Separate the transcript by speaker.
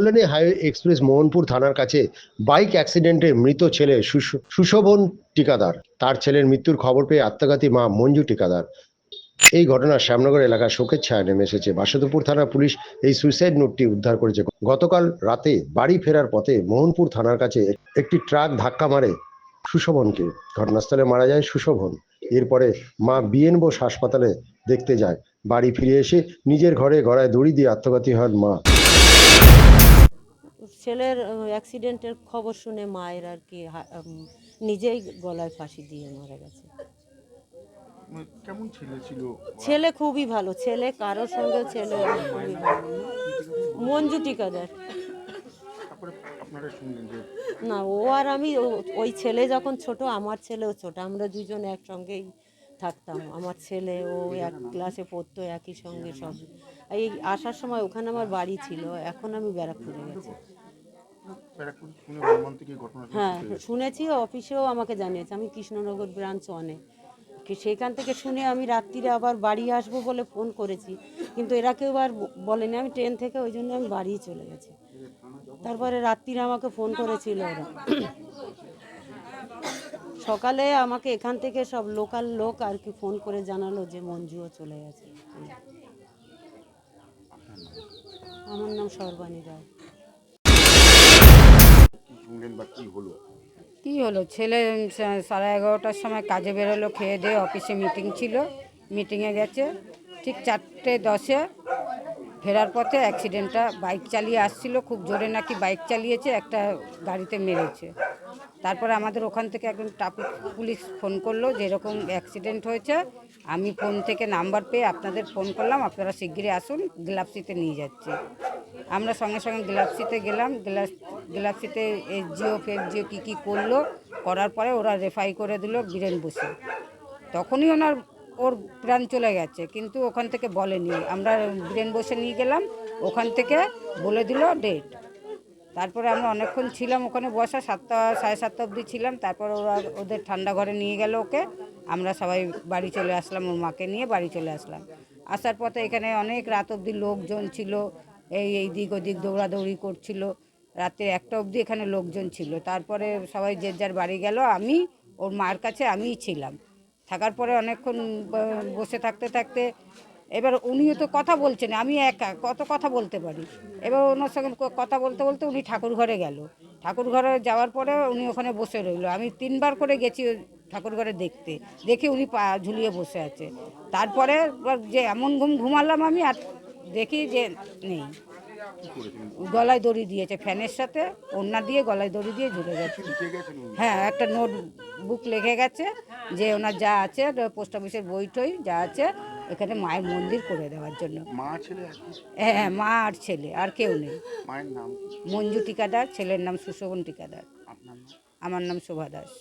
Speaker 1: Kalyani highway express Mohanpur থানার কাছে bike অ্যাক্সিডেন্টে মৃত ছেলে সুশোভন টিকাদার। তার ছেলের মৃত্যুর খবর পেয়ে আত্মঘাতী মা মঞ্জু টিকাদার। এই ঘটনা শ্যামনগর এলাকায় শোকের ছায়া নেমে এসেছে। বাসুদেবপুর থানা পুলিশ এই সুইসাইড নোটটি উদ্ধার করেছে। গতকাল রাতে বাড়ি ফেরার পথে মোহনপুর থানার কাছে একটি ট্রাক ধাক্কা মারে সুশোভনকে। ঘটনাস্থলে মারা যায় সুশোভন। এরপরে মা বিএন বোস হাসপাতালে দেখতে যায়। বাড়ি ফিরে এসে নিজের ঘরে গলায় দড়ি দিয়ে আত্মঘাতী হন মা।
Speaker 2: ছেলের অ্যাক্সিডেন্টের খবর শুনে মায়ের আর কি নিজেই গলায় ফাঁসি দিয়ে মারা গেছে।
Speaker 3: কেমন ছেলে ছিল?
Speaker 2: ছেলে খুবই ভালো, ছেলে কারোর সঙ্গে ছেলে খুবই ভালো। মঞ্জু টিকাদার।
Speaker 3: তারপরে আপনারা শুনলেন যে
Speaker 2: না, ও আর আমি ওই ছেলে যখন ছোট, আমার ছেলেও ছোট, আমরা দুজন একসঙ্গেই থাকতাম। আমার ছেলে ও এক ক্লাসে পড়তো একই সঙ্গে সব। এই আসার সময় ওখানে আমার বাড়ি ছিল, এখন আমি ব্যারাকপুরে গেছি।
Speaker 3: ব্যারাকপুর শুনে মর্মান্তিক এই ঘটনাটা
Speaker 2: হ্যাঁ
Speaker 3: ঘটে গেছে।
Speaker 2: শুনেছি, অফিসেও আমাকে জানিয়েছে। আমি কৃষ্ণনগর ব্রাঞ্চ অনেক সেখান থেকে শুনে আমি রাত্রিরে আবার বাড়ি আসবো বলে ফোন করেছি, কিন্তু এরা কেউ আর বলেনি। আমি ট্রেন থেকে ওই জন্য আমি বাড়ি চলে গেছি। তারপরে রাত্রিরে আমাকে ফোন করেছিল ওরা। সকালে আমাকে এখান থেকে সব লোকাল লোক আর কি ফোন করে জানালো যে মঞ্জুও চলে গেছে। আমার নাম সর্বাণী রায়।
Speaker 3: কি শুনলেন বা কি হলো?
Speaker 4: কী হলো, ছেলে 11:30টার সময় কাজে বেরোলো, খেয়ে দিয়ে অফিসে মিটিং ছিল, মিটিংয়ে গেছে। ঠিক 4:10-এ ফেরার পথে অ্যাক্সিডেন্টটা, বাইক চালিয়ে আসছিল, খুব জোরে নাকি বাইক চালিয়েছে, একটা গাড়িতে মেরেছে। তারপরে আমাদের ওখান থেকে একজন ট্রাফিক পুলিশ ফোন করলো যে এরকম অ্যাক্সিডেন্ট হয়েছে। আমি ফোন থেকে নাম্বার পেয়ে আপনাদের ফোন করলাম, আপনারা শিগগিরই আসুন, গ্লাপসিতে নিয়ে যাচ্ছি। আমরা সঙ্গে সঙ্গে গ্লাপসিতে গেলাম। গ্লাপসিতে এসজিও ফেসজিও কী করলো, করার পরে ওরা রেফাই করে দিল বীরেন বসে। তখনই ওর প্রাণ চলে গেছে, কিন্তু ওখান থেকে বলেনি। আমরা বীরেন বসে নিয়ে গেলাম, ওখান থেকে বলে দিল ডেট। তারপরে আমরা অনেকক্ষণ ছিলাম ওখানে বসা, 7টা 7:30 অবধি ছিলাম। তারপর ওরা ওদের ঠান্ডা ঘরে নিয়ে গেল ওকে। আমরা সবাই বাড়ি চলে আসলাম, ওর মাকে নিয়ে বাড়ি চলে আসলাম। আসার পথে এখানে অনেক রাত অবধি লোকজন ছিল, এই দিক ওদিক দৌড়াদৌড়ি করছিল। রাতে 1টা অবধি এখানে লোকজন ছিল। তারপরে সবাই যে যার বাড়ি গেল, আমি ওর মার কাছে আমিই ছিলাম। থাকার পরে অনেকক্ষণ বসে থাকতে থাকতে এবার উনিও তো কথা বলছেন, আমি একা কত কথা বলতে পারি। এবার ওনার সঙ্গে কথা বলতে বলতে উনি ঠাকুর ঘরে গেল। ঠাকুর ঘরে যাওয়ার পরে উনি ওখানে বসে রইল। আমি 3বার করে গেছি ঠাকুর ঘরে দেখতে, দেখি উনি পা ঝুলিয়ে বসে আছে। তারপরে যে এমন ঘুমালাম আমি, আর দেখি যে নেই। গলায় দড়ি দিয়েছে, ফ্যানের সাথে ওড়না দিয়ে গলায় দড়ি দিয়ে ঝুলে গেছে। হ্যাঁ, একটা নোটবুক লেগে গেছে যে ওনার যা আছে, পোস্ট অফিসের বই টই যা আছে, এখানে মায়ের মন্দির করে দেওয়ার জন্য।
Speaker 3: মা ছেলে
Speaker 4: হ্যাঁ, মা আর ছেলে, আর কেউ নেই।
Speaker 3: মায়ের নাম?
Speaker 4: মঞ্জু টিকাদার, ছেলের নাম সুশোভন টিকাদার।
Speaker 3: আপনার নাম?
Speaker 4: আমার নাম শোভা দাস।